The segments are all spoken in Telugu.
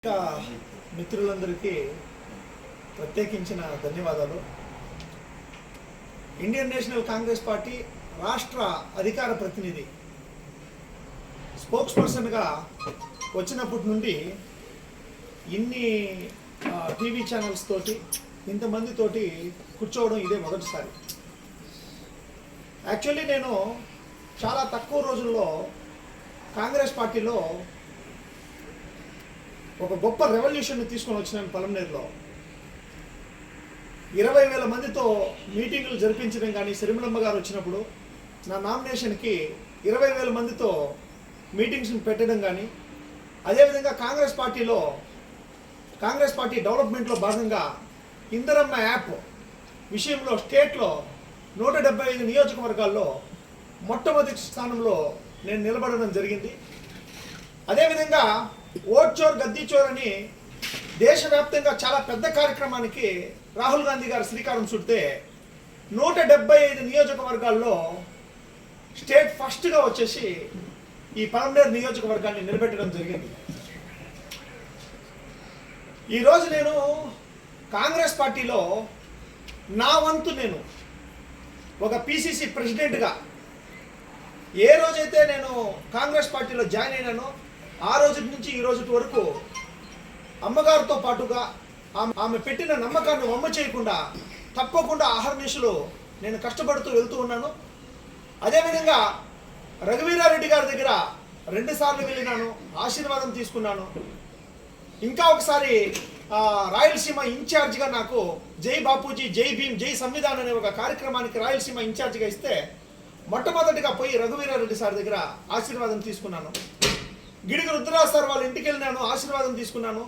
ఇంకా మిత్రులందరికీ ప్రత్యేకించిన ధన్యవాదాలు. ఇండియన్ నేషనల్ కాంగ్రెస్ పార్టీ రాష్ట్ర అధికార ప్రతినిధి స్పోక్స్ పర్సన్గా వచ్చినప్పటి నుండి ఇన్ని టీవీ ఛానల్స్ తోటి ఇంతమందితోటి కూర్చోవడం ఇదే మొదటిసారి. యాక్చువల్లీ నేను చాలా తక్కువ రోజుల్లో కాంగ్రెస్ పార్టీలో ఒక గొప్ప రెవల్యూషన్ తీసుకొని వచ్చినాను. పలమనేరులో 20,000 మందితో మీటింగులు జరిపించడం కానీ, సిరిమలమ్మ గారు వచ్చినప్పుడు నా నామినేషన్కి 20,000 మందితో మీటింగ్స్ని పెట్టడం కానీ, అదేవిధంగా కాంగ్రెస్ పార్టీ డెవలప్మెంట్లో భాగంగా ఇందరమ్మ యాప్ విషయంలో స్టేట్లో 175 నియోజకవర్గాల్లో మొట్టమొదటి స్థానంలో నేను నిలబడడం జరిగింది. అదేవిధంగా ఓట్ చోర్ గద్దీ చోర్ అని దేశవ్యాప్తంగా చాలా పెద్ద కార్యక్రమానికి రాహుల్ గాంధీ గారు శ్రీకారం చుడితే 175 నియోజకవర్గాల్లో స్టేట్ ఫస్ట్గా వచ్చేసి ఈ పలమనేరు నియోజకవర్గాన్ని నిలబెట్టడం జరిగింది. ఈరోజు నేను కాంగ్రెస్ పార్టీలో నా వంతు నేను ఒక పిసిసి ప్రెసిడెంట్గా ఏ రోజైతే నేను కాంగ్రెస్ పార్టీలో జాయిన్ అయినానో ఆ రోజు నుంచి ఈ రోజు వరకు అమ్మగారితో పాటుగా ఆమె పెట్టిన నమ్మకాన్ని వమ్మ చేయకుండా తప్పకుండా అహర్నిశలు నేను కష్టపడుతూ వెళ్తూ ఉన్నాను. అదేవిధంగా రఘువీరారెడ్డి గారి దగ్గర 2 సార్లు వెళ్ళినాను, ఆశీర్వాదం తీసుకున్నాను. ఇంకా ఒకసారి రాయలసీమ ఇన్ఛార్జిగా నాకు జై బాపూజీ, జై భీమ్, జై సంవిధాన్ అనే ఒక కార్యక్రమానికి రాయలసీమ ఇన్ఛార్జిగా ఇస్తే మొట్టమొదటిగా పోయి రఘువీరారెడ్డి సార్ దగ్గర ఆశీర్వాదం తీసుకున్నాను. గిడిగి రుద్రరాజ్ సార్ వాళ్ళ ఇంటికి వెళ్ళినాను, ఆశీర్వాదం తీసుకున్నాను.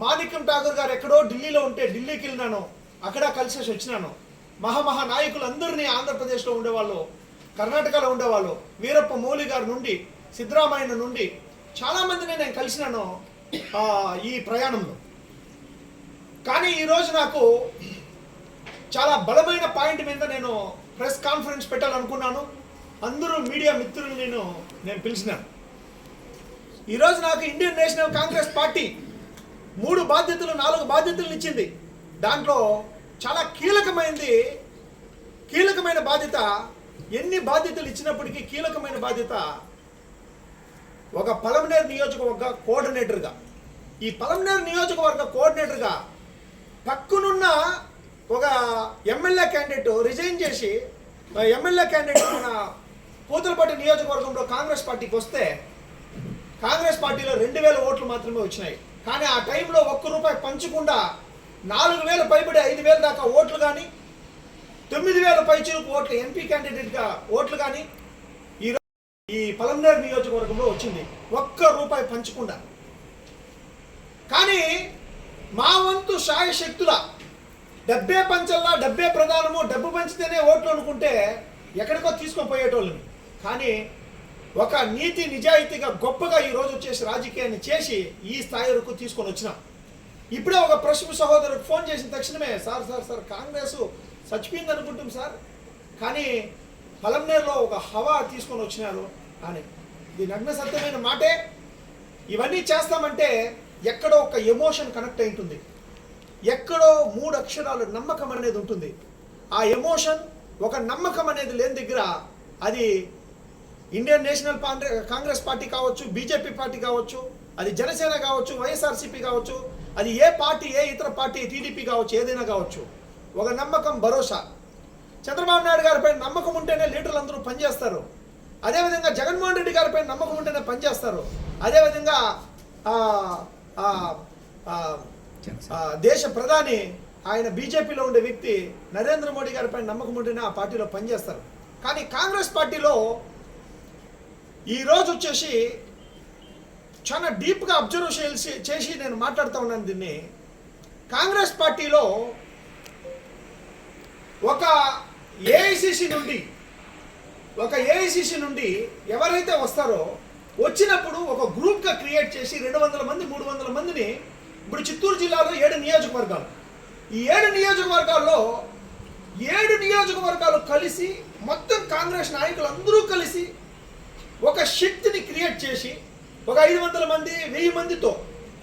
మాణిక్యం ఠాగూర్ గారు ఎక్కడో ఢిల్లీలో ఉంటే ఢిల్లీకి వెళ్ళినాను, అక్కడ కలిసేసి వచ్చినాను. మహా నాయకులందరినీ ఆంధ్రప్రదేశ్లో ఉండేవాళ్ళు, కర్ణాటకలో ఉండేవాళ్ళు, వీరప్ప మోలీ గారి నుండి, సిద్ధరామయ్య నుండి చాలామందిని నేను కలిసినాను ఈ ప్రయాణంలో. కానీ ఈరోజు నాకు చాలా బలమైన పాయింట్ మీద నేను ప్రెస్ కాన్ఫరెన్స్ పెట్టాలనుకున్నాను. అందరూ మీడియా మిత్రులు నేను పిలిచినాను. ఈరోజు నాకు ఇండియన్ నేషనల్ కాంగ్రెస్ పార్టీ 4 బాధ్యతలు ఇచ్చింది. దాంట్లో చాలా కీలకమైన బాధ్యత, ఎన్ని బాధ్యతలు ఇచ్చినప్పటికీ కీలకమైన బాధ్యత ఒక పలమనేరు నియోజకవర్గ కోఆర్డినేటర్గా. ఈ పలమనేరు నియోజకవర్గ కోఆర్డినేటర్గా పక్కనున్న ఒక ఎమ్మెల్యే క్యాండిడేట్ రిజైన్ చేసి ఎమ్మెల్యే క్యాండిడేట్ మన పూతలపట్టు నియోజకవర్గంలో కాంగ్రెస్ పార్టీకి వస్తే కాంగ్రెస్ పార్టీలో 2,000 ఓట్లు మాత్రమే వచ్చినాయి. కానీ ఆ టైంలో ₹1 పంచకుండా 4,000 పైబడి 5,000 దాకా ఓట్లు కానీ, 9,000 పైచిలకు ఓట్లు ఎంపీ క్యాండిడేట్గా ఓట్లు కానీ ఈ పలమనేరు నియోజకవర్గంలో వచ్చింది. ₹1 పంచకుండా. కానీ మా వంతు శాయశక్తుల డబ్బే పంచల్లా, డబ్బే ప్రధానము, డబ్బు పంచితేనే ఓట్లు అనుకుంటే ఎక్కడికో తీసుకొని పోయేటోళ్ళని. కానీ ఒక నీతి నిజాయితీగా గొప్పగా ఈరోజు వచ్చేసి రాజకీయాన్ని చేసి ఈ స్థాయి వరకు తీసుకొని వచ్చినాం. ఇప్పుడే ఒక ప్రశ్న సహోదరుడు ఫోన్ చేసిన తక్షణమే సార్ కాంగ్రెస్ చచ్చిపోయింది అనుకుంటాం సార్, కానీ పలమనేరులో ఒక హవా తీసుకొని వచ్చినారు అని. ఇది నగ్న సత్యమైన మాటే. ఇవన్నీ చేస్తామంటే ఎక్కడో ఒక ఎమోషన్ కనెక్ట్ అయి ఉంటుంది, ఎక్కడో 3 అక్షరాలు నమ్మకం అనేది ఉంటుంది. ఆ ఎమోషన్, ఒక నమ్మకం అనేది లేని దగ్గర అది ఇండియన్ నేషనల్ కాంగ్రెస్ పార్టీ కావచ్చు, బీజేపీ పార్టీ కావచ్చు, అది జనసేన కావచ్చు, వైఎస్ఆర్సీపీ కావచ్చు, అది ఏ పార్టీ, ఏ ఇతర పార్టీ, టీడీపీ కావచ్చు, ఏదైనా కావచ్చు, ఒక నమ్మకం, భరోసా. చంద్రబాబు నాయుడు గారిపై నమ్మకం ఉంటేనే లీడర్లు అందరూ పనిచేస్తారు. అదేవిధంగా జగన్మోహన్ రెడ్డి గారిపై నమ్మకం ఉంటేనే పనిచేస్తారు. అదేవిధంగా దేశ ప్రధాని ఆయన బీజేపీలో ఉండే వ్యక్తి నరేంద్ర మోడీ గారిపై నమ్మకం ఉంటేనే ఆ పార్టీలో పనిచేస్తారు. కానీ కాంగ్రెస్ పార్టీలో ఈరోజు వచ్చేసి చాలా డీప్గా అబ్జర్వ్ చేసి నేను మాట్లాడుతూ ఉన్నాను దీన్ని. కాంగ్రెస్ పార్టీలో ఒక ఏఐసిసి నుండి ఎవరైతే వస్తారో వచ్చినప్పుడు ఒక గ్రూప్గా క్రియేట్ చేసి 200 మంది 300 మందిని, ఇప్పుడు చిత్తూరు జిల్లాలో 7 నియోజకవర్గాలు, ఈ 7 నియోజకవర్గాల్లో 7 నియోజకవర్గాలు కలిసి మొత్తం కాంగ్రెస్ నాయకులు అందరూ కలిసి ఒక శక్తిని క్రియేట్ చేసి ఒక 500 మంది 1000 మందితో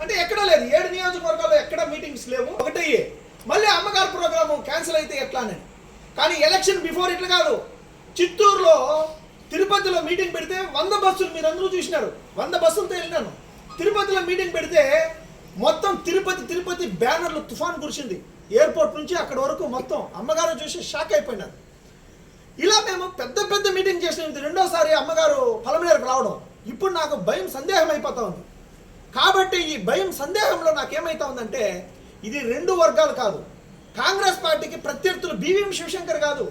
అంటే ఎక్కడా లేదు, 7 నియోజకవర్గాల్లో ఎక్కడా మీటింగ్స్ లేవు. ఒకటి మళ్ళీ అమ్మగారు ప్రోగ్రాము క్యాన్సిల్ అయితే ఎట్లా అని. కానీ ఎలక్షన్ బిఫోర్ ఇట్లా కాదు, చిత్తూరులో తిరుపతిలో మీటింగ్ పెడితే 100 బస్సులు, మీరు అందరూ చూసినారు, 100 బస్సులతో వెళ్ళినాను. తిరుపతిలో మీటింగ్ పెడితే మొత్తం తిరుపతి బ్యానర్లు తుఫాన్ కురిసింది. ఎయిర్పోర్ట్ నుంచి అక్కడ వరకు మొత్తం అమ్మగారు చూసి షాక్ అయిపోయినారు. ఇలా మేము పెద్ద మీటింగ్ చేసినది. రెండోసారి అమ్మగారు పలమనేరుకు రావడం ఇప్పుడు నాకు భయం, సందేహం అయిపోతా ఉంది. కాబట్టి ఈ భయం సందేహంలో నాకేమైతా ఉందంటే, ఇది 2 వర్గాలు కాదు, కాంగ్రెస్ పార్టీకి ప్రత్యర్థులు బివిఎం శివశంకర్ కాదు,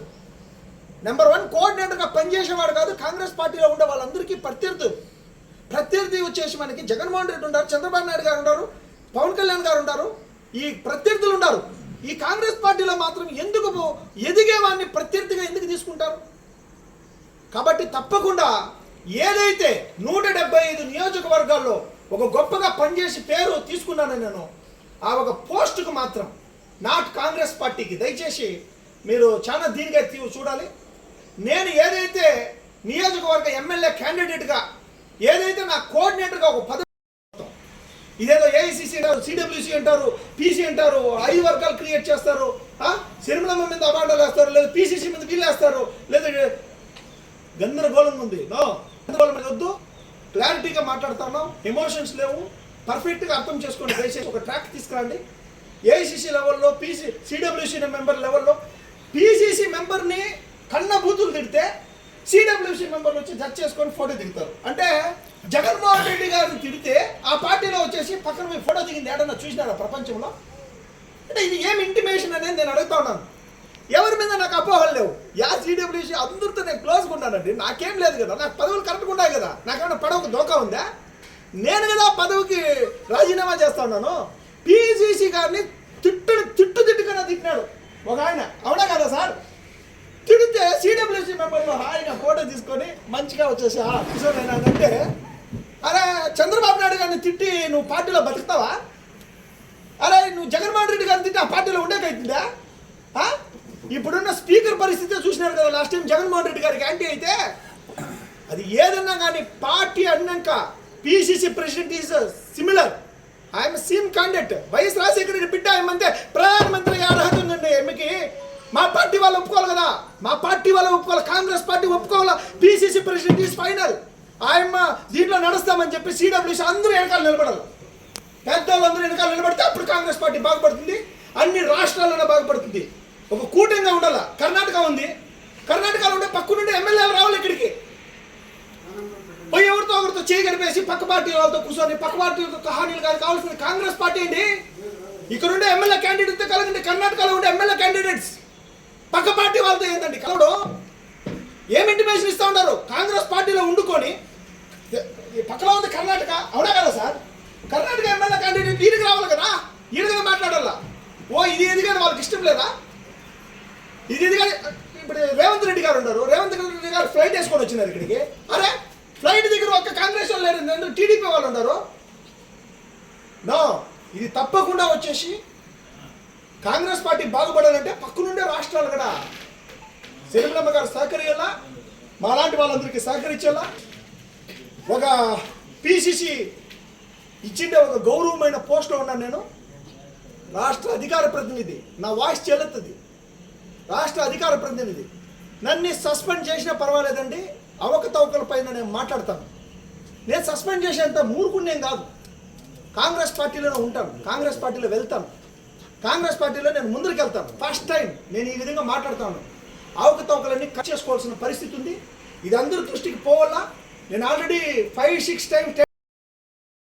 నెంబర్ 1 కోఆర్డినేటర్గా పనిచేసేవాడు కాదు, కాంగ్రెస్ పార్టీలో ఉండే వాళ్ళందరికీ ప్రత్యర్థి వచ్చేసి మనకి జగన్మోహన్ రెడ్డి ఉన్నారు, చంద్రబాబు నాయుడు గారు ఉన్నారు, పవన్ కళ్యాణ్ గారు ఉన్నారు, ఈ ప్రత్యర్థులు ఉన్నారు. ఈ కాంగ్రెస్ పార్టీలో మాత్రం ఎందుకు ఎదిగేవాడిని ప్రత్యర్థిగా ఎందుకు తీసుకుంటారు? కాబట్టి తప్పకుండా ఏదైతే 175 నియోజకవర్గాల్లో ఒక గొప్పగా పనిచేసి పేరు తీసుకున్నానని నేను, ఆ ఒక పోస్టుకు మాత్రం నాట్ కాంగ్రెస్ పార్టీకి దయచేసి మీరు చాలా దీనిగా చూడాలి. నేను ఏదైతే నియోజకవర్గ ఎమ్మెల్యే క్యాండిడేట్గా ఏదైతే నా కోఆర్డినేటర్గా ఒక పదవి, ఇదేదో ఏఐసిసి అంటారు, సిడబ్ల్యూసి అంటారు, పీసీ అంటారు, 5 వర్గాలు క్రియేట్ చేస్తారు, సిరిమలమ్మ మీద అవార్డులు వేస్తారు, లేదా పీసీసీ మీద వీళ్ళు వేస్తారు, లేదా గందరగోళంగా ఉంది. గందరగోళం మీద వద్దు, క్లారిటీగా మాట్లాడుతున్నాం, ఎమోషన్స్ లేవు, పర్ఫెక్ట్గా అర్థం చేసుకోండి. దయచేసి ఒక ట్రాక్ తీసుకురండి. ఏఐసిసి లెవెల్లో, సిడబ్ల్యూసి మెంబర్ లెవెల్లో పీసీసీ మెంబర్ని కన్న బూతులు తిడితే సిడబ్ల్యూసి మెంబర్లు వచ్చి జడ్జ్ చేసుకొని ఫోటో దిగుతారు. అంటే జగన్మోహన్ రెడ్డి గారిని తిడితే ఆ పార్టీలో వచ్చేసి పక్కన మీ ఫోటో దిగింది ఏడన్నా చూసినారా ప్రపంచంలో? అంటే ఇది ఏం ఇంటిమేషన్ అనేది నేను అడుగుతా ఉన్నాను. ఎవరి మీద నాకు అపోహలు లేవు. సిడబ్ల్యూసి అందరితో నేను క్లోజ్గా ఉన్నానండి, నాకేం లేదు కదా, నాకు పదవులు కరెక్ట్గా ఉన్నాయి కదా, నాకేమైనా పదవికి దోకా ఉందా? నేను కదా పదవికి రాజీనామా చేస్తా ఉన్నాను. పీసీసీ గారిని తిట్టుగా తిట్టినాడు ఒక ఆయన, అవునా కదా సార్? తిడితే సిడబ్ల్యూసి మెంబర్లో ఆయన ఫోటో తీసుకొని మంచిగా వచ్చేసి కిషోర్ అంటే, అరే చంద్రబాబు నాయుడు గారిని తిట్టి నువ్వు పార్టీలో బతుకుతావా? అరే నువ్వు జగన్మోహన్ రెడ్డి గారిని తిట్టి ఆ పార్టీలో ఉండేకైతుందా? ఇప్పుడున్న స్పీకర్ పరిస్థితి చూసినారు కదా, లాస్ట్ టైం జగన్మోహన్ రెడ్డి గారికి యాంటీ అయితే. అది ఏదన్నా కానీ పార్టీ అన్నాక PCC president is similar. I'm same candidate. YS Rajasekhara Reddy బిడ్డ ఏమంటే ప్రధానమంత్రి అర్హత ఉందండి ఏమికి. మా పార్టీ వాళ్ళు ఒప్పుకోవాలి కదా, మా పార్టీ వాళ్ళు ఒప్పుకోవాలి, కాంగ్రెస్ పార్టీ ఒప్పుకోవాలా. PCC president is final. ఆయమ్మ దీంట్లో నడుస్తామని చెప్పి సిడబ్ల్యూసి అందరూ వెనకాల నిలబడాలి. పెద్దవాళ్ళందరూ వెనకాల నిలబడితే అప్పుడు కాంగ్రెస్ పార్టీ బాగుపడుతుంది, అన్ని రాష్ట్రాల్లోనే బాగుపడుతుంది. ఒక కూటమిగా ఉండాల. కర్ణాటక ఉంది, కర్ణాటకలో ఉండే పక్కనుండే ఎమ్మెల్యేలు రావాలి ఇక్కడికి. పోయి ఎవరితో ఒకరితో చేయి గడిపేసి పక్క పార్టీ వాళ్ళతో కూర్చొని పక్క పార్టీలతో కహానీలు కాదు కావాల్సింది కాంగ్రెస్ పార్టీ అండి. ఇక్కడ ఉండే ఎమ్మెల్యే క్యాండిడేట్తో కలగండి, కర్ణాటకలో ఉండే ఎమ్మెల్యే క్యాండిడేట్స్ పక్క పార్టీ వాళ్ళతో ఏంటండి కలవడం? ఏం ఇంటిమేషన్ ఇస్తూ ఉంటారు? కాంగ్రెస్ పార్టీలో ఉండుకొని పక్కలో ఉంది కర్ణాటక, అవునా కదా సార్? కర్ణాటక ఎమ్మెల్యే క్యాండిడేట్ ఈడికి రావాలి కదా, ఈడిగా మాట్లాడాలా. ఓ ఇది కానీ వాళ్ళకి ఇష్టం లేదా? ఇది కానీ ఇప్పుడు రేవంత్ రెడ్డి గారు ఉన్నారు, రేవంత్ రెడ్డి గారు ఫ్లైట్ వేసుకొని వచ్చినారు ఇక్కడికి. అరే ఫ్లైట్ దగ్గర ఒక్క కాంగ్రెస్ వాళ్ళు లేరు, టీడీపీ వాళ్ళు ఉన్నారు. నో, ఇది తప్పకుండా వచ్చేసి కాంగ్రెస్ పార్టీ బాగుపడాలంటే పక్కనుండే రాష్ట్రాలు కూడా సిరిమలమ్మ గారు సహకరించాలా, మాలాంటి వాళ్ళందరికీ సహకరించాలా. ఒక పిసిసి ఇచ్చిండే ఒక గౌరవమైన పోస్ట్లో ఉన్నాను నేను, రాష్ట్ర అధికార ప్రతినిధి. నా వాయిస్ చెల్లుతుంది, రాష్ట్ర అధికార ప్రతినిధి. నన్ను సస్పెండ్ చేసినా పర్వాలేదండి, అవకతవకల పైన నేను మాట్లాడతాను. నేను సస్పెండ్ చేసేంత మూర్ఖుణ్ణేం కాదు. కాంగ్రెస్ పార్టీలోనే ఉంటాను, కాంగ్రెస్ పార్టీలో వెళ్తాను, కాంగ్రెస్ పార్టీలో నేను ముందుకు వెళ్తాను. ఫస్ట్ టైం నేను ఈ విధంగా మాట్లాడుతాను. అవకతవకలన్నీ కట్ చేసుకోవాల్సిన పరిస్థితి ఉంది. ఇది అందరూ దృష్టికి పోవాలా. నేను ఆల్రెడీ 5-6 టైమ్స్